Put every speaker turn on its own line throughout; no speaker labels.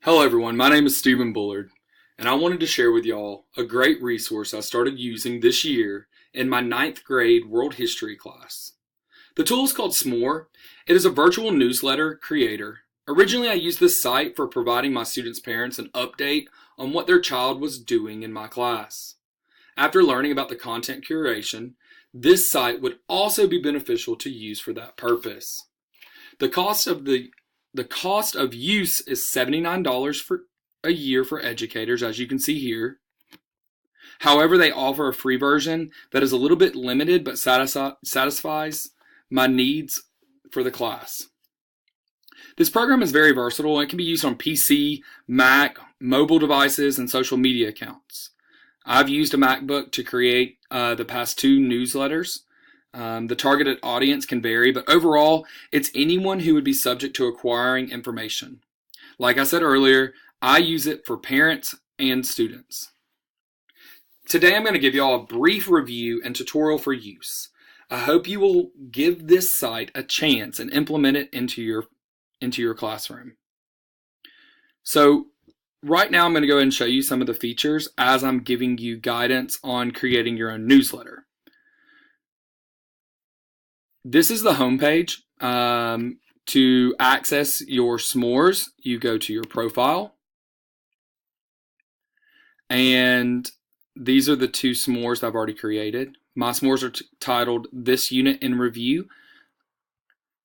Hello everyone, my name is Stephen Bullard, and I wanted to share with y'all a great resource I started using this year in my ninth grade world history class. The tool is called Smore. It is a virtual newsletter creator. Originally, I used this site for providing my students' parents an update on what their child was doing in my class. After learning about the content curation, this site would also be beneficial to use for that purpose. The cost of use is $79 for a year for educators, as you can see here. However, they offer a free version that is a little bit limited but satisfies my needs for the class. This program is very versatile and it can be used on PC, Mac, mobile devices, and social media accounts. I've used a MacBook to create the past two newsletters. The targeted audience can vary, but overall, it's anyone who would be subject to acquiring information. Like I said earlier, I use it for parents and students. Today, I'm going to give you all a brief review and tutorial for use. I hope you will give this site a chance and implement it into your classroom. So, right now, I'm going to go ahead and show you some of the features as I'm giving you guidance on creating your own newsletter. This is the home page. To access your s'mores, you go to your profile. And these are the two s'mores I've already created. My s'mores are titled This Unit in Review.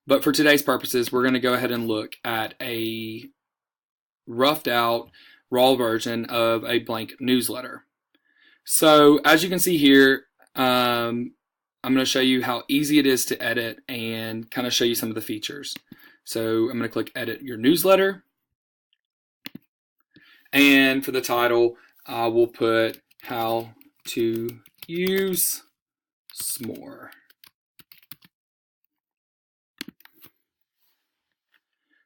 But for today's purposes, we're going to go ahead and look at a roughed out, raw version of a blank newsletter. So as you can see here, I'm going to show you how easy it is to edit and kind of show you some of the features. So I'm going to click Edit Your Newsletter. And for the title, I will put How to Use Smore.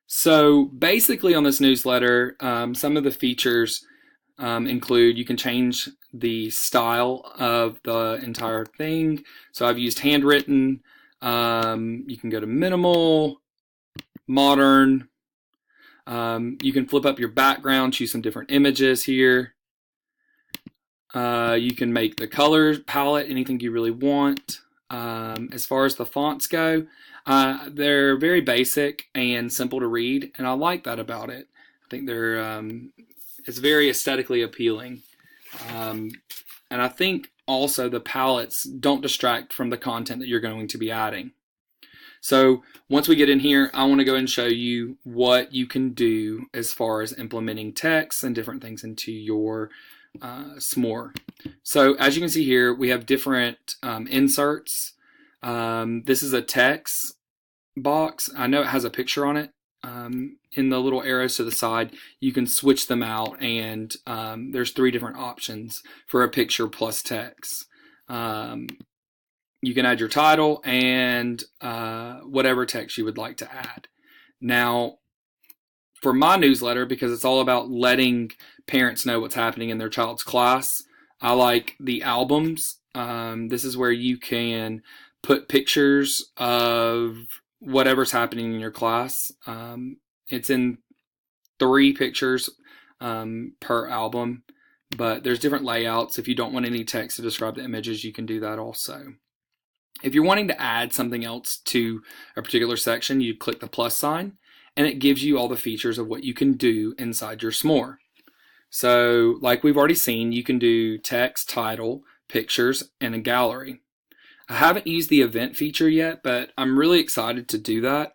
So basically on this newsletter, some of the features include you can change the style of the entire thing. So I've used handwritten. You can go to minimal, modern. You can flip up your background, choose some different images here. You can make the color palette anything you really want. As far as the fonts go, they're very basic and simple to read, and I like that about it. I think it's very aesthetically appealing. And I think also the palettes don't distract from the content that you're going to be adding. So once we get in here, I want to go and show you what you can do as far as implementing text and different things into your s'more. So as you can see here, we have different inserts. This is a text box. I know it has a picture on it. In the little arrows to the side, you can switch them out, and there's three different options for a picture plus text. You can add your title and whatever text you would like to add. Now, for my newsletter, because it's all about letting parents know what's happening in their child's class, I like the albums. This is where you can put pictures of whatever's happening in your class. It's in 3 pictures per album, but there's different layouts. If you don't want any text to describe the images, you can do that also. If you're wanting to add something else to a particular section, you click the plus sign, and it gives you all the features of what you can do inside your s'more. So, like we've already seen, you can do text, title, pictures, and a gallery. I haven't used the event feature yet, but I'm really excited to do that.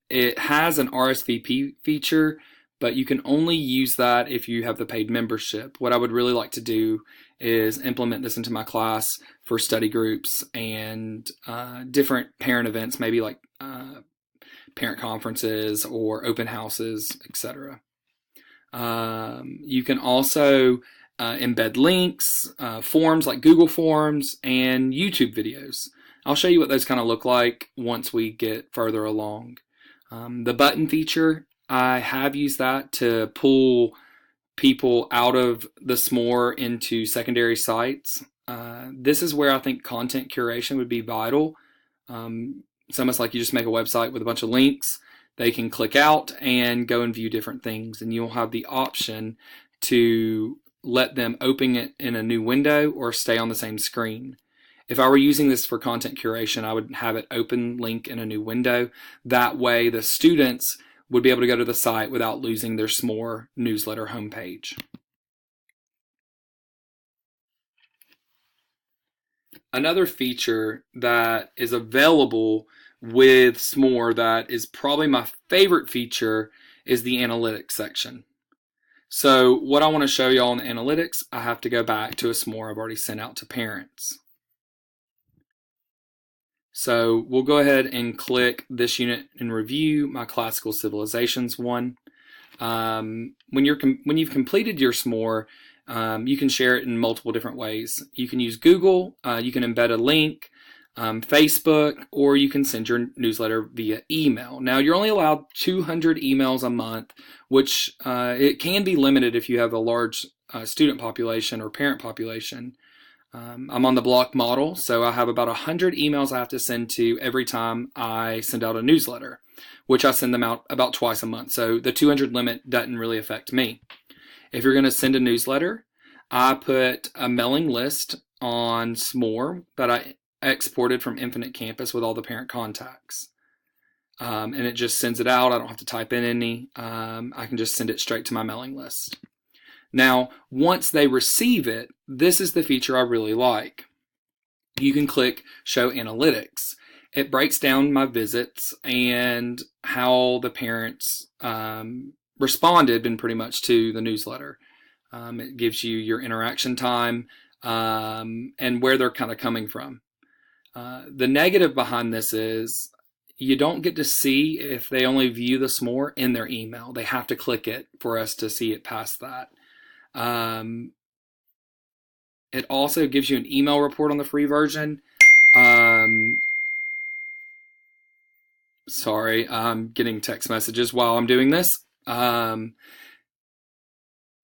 It has an RSVP feature, but you can only use that if you have the paid membership. What I would really like to do is implement this into my class for study groups and different parent events, maybe like parent conferences or open houses, etc. You can also embed links, forms like Google Forms, and YouTube videos. I'll show you what those kind of look like once we get further along. The button feature, I have used that to pull people out of the s'more into secondary sites. This is where I think content curation would be vital. It's almost like you just make a website with a bunch of links. they can click out and go and view different things, and you'll have the option to let them open it in a new window or stay on the same screen. If I were using this for content curation, I would have it open link in a new window. That way the students would be able to go to the site without losing their Smore newsletter homepage. Another feature that is available with Smore that is probably my favorite feature is the analytics section. So what I want to show y'all in the analytics, I have to go back to a Smore I've already sent out to parents. So we'll go ahead and click this unit and review, my classical civilizations one. When you've completed your Smore, you can share it in multiple different ways. You can use Google, you can embed a link, Facebook, or you can send your newsletter via email. Now, you're only allowed 200 emails a month, which it can be limited if you have a large student population or parent population. I'm on the block model, so I have about 100 emails I have to send to every time I send out a newsletter, which I send them out about twice a month. So the 200 limit doesn't really affect me. If you're going to send a newsletter, I put a mailing list on Smore that I exported from Infinite Campus with all the parent contacts. And it just sends it out. I don't have to type in any. I can just send it straight to my mailing list. Now, once they receive it, this is the feature I really like. You can click Show Analytics. It breaks down my visits and how the parents responded pretty much to the newsletter. It gives you your interaction time and where they're kind of coming from. The negative behind this is you don't get to see if they only view the Smore in their email. They have to click it for us to see it past that. It also gives you an email report on the free version. Sorry, I'm getting text messages while I'm doing this. In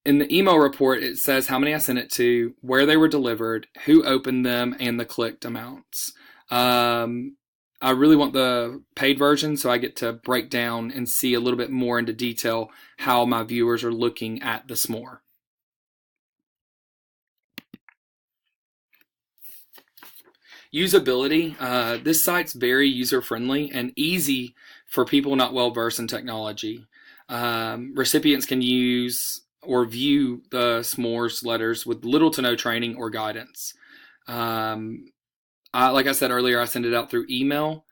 the email report, it says how many I sent it to, where they were delivered, who opened them, and the clicked amounts. I really want the paid version so I get to break down and see a little bit more into detail how my viewers are looking at the Smore. Usability. This site's very user-friendly and easy for people not well-versed in technology. Recipients can use or view the Smore's letters with little to no training or guidance. Like I said earlier, I send it out through email.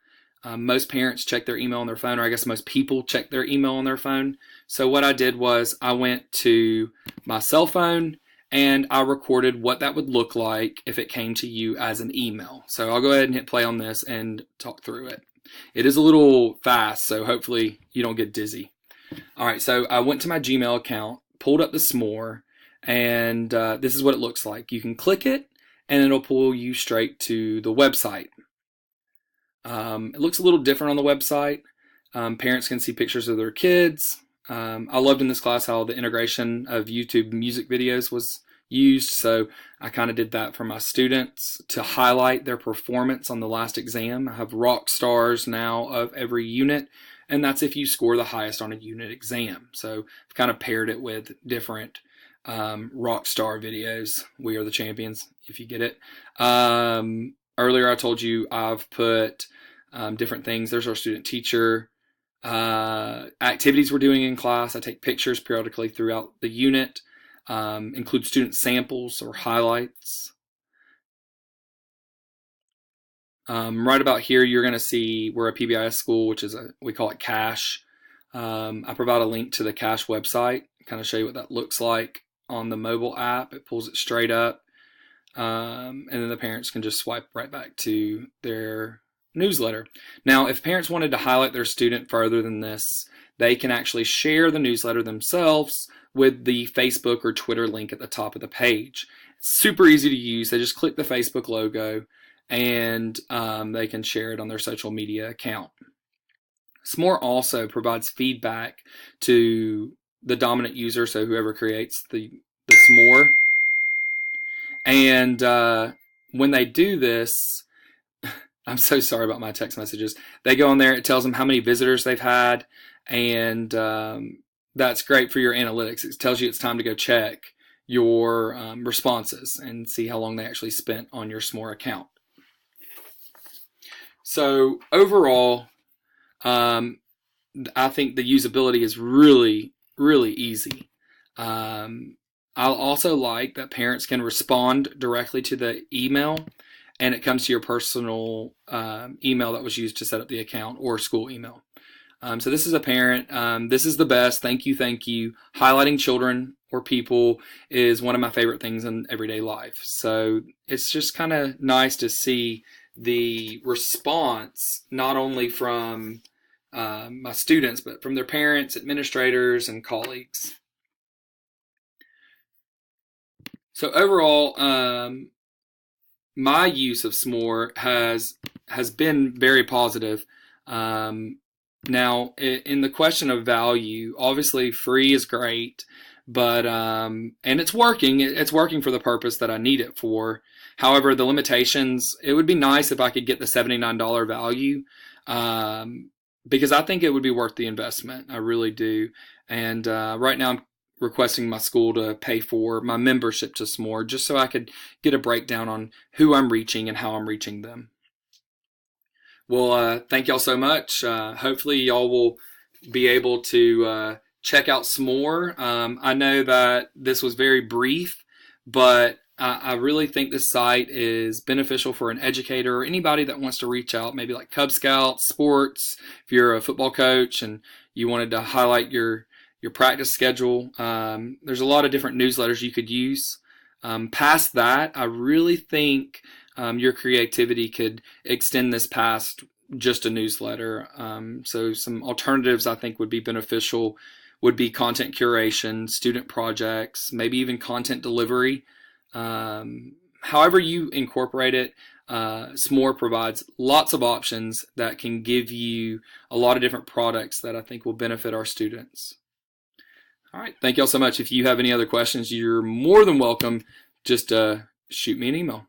Most parents check their email on their phone, or I guess most people check their email on their phone. So what I did was I went to my cell phone and I recorded what that would look like if it came to you as an email. So I'll go ahead and hit play on this and talk through it. It is a little fast, so hopefully you don't get dizzy. All right, so I went to my Gmail account, pulled up the Smore, and this is what it looks like. You can click it, and it'll pull you straight to the website. It looks a little different on the website. Parents can see pictures of their kids. I loved in this class how the integration of YouTube music videos was used, so I kind of did that for my students to highlight their performance on the last exam. I have rock stars now of every unit, and that's if you score the highest on a unit exam. So I've kind of paired it with different rock star videos. We are the champions, if you get it. Earlier I told you I've put different things. There's our student teacher. Activities we're doing in class. I take pictures periodically throughout the unit, include student samples or highlights. Right about here, you're going to see we're a PBIS school, which is we call it Cache. I provide a link to the Cache website, kind of show you what that looks like on the mobile app. It pulls it straight up, and then the parents can just swipe right back to their newsletter. Now, if parents wanted to highlight their student further than this, they can actually share the newsletter themselves with the Facebook or Twitter link at the top of the page. It's super easy to use. They just click the Facebook logo and they can share it on their social media account. Smore also provides feedback to the dominant user, so whoever creates the Smore. And when they do this, I'm so sorry about my text messages. They go on there, it tells them how many visitors they've had, and that's great for your analytics. It tells you it's time to go check your responses and see how long they actually spent on your Smore account. So overall, I think the usability is really, really easy. I'll also like that parents can respond directly to the email, and it comes to your personal email that was used to set up the account or school email. So this is a parent. This is the best. Thank you, thank you. Highlighting children or people is one of my favorite things in everyday life. So it's just kind of nice to see the response, not only from my students, but from their parents, administrators, and colleagues. So overall, my use of Smore has been very positive. Now, in the question of value, obviously free is great, but and it's working. It's working for the purpose that I need it for. However, the limitations. It would be nice if I could get the $79 value, because I think it would be worth the investment. I really do. And right now, I'm requesting my school to pay for my membership to Smore, just so I could get a breakdown on who I'm reaching and how I'm reaching them. Well, thank y'all so much. Hopefully, y'all will be able to check out Smore. I know that this was very brief, but I really think this site is beneficial for an educator or anybody that wants to reach out, maybe like Cub Scouts, sports, if you're a football coach and you wanted to highlight your practice schedule. There's a lot of different newsletters you could use. Past that, I really think your creativity could extend this past just a newsletter. So some alternatives I think would be beneficial would be content curation, student projects, maybe even content delivery. However you incorporate it, Smore provides lots of options that can give you a lot of different products that I think will benefit our students. All right, thank y'all so much. If you have any other questions, you're more than welcome. Just shoot me an email.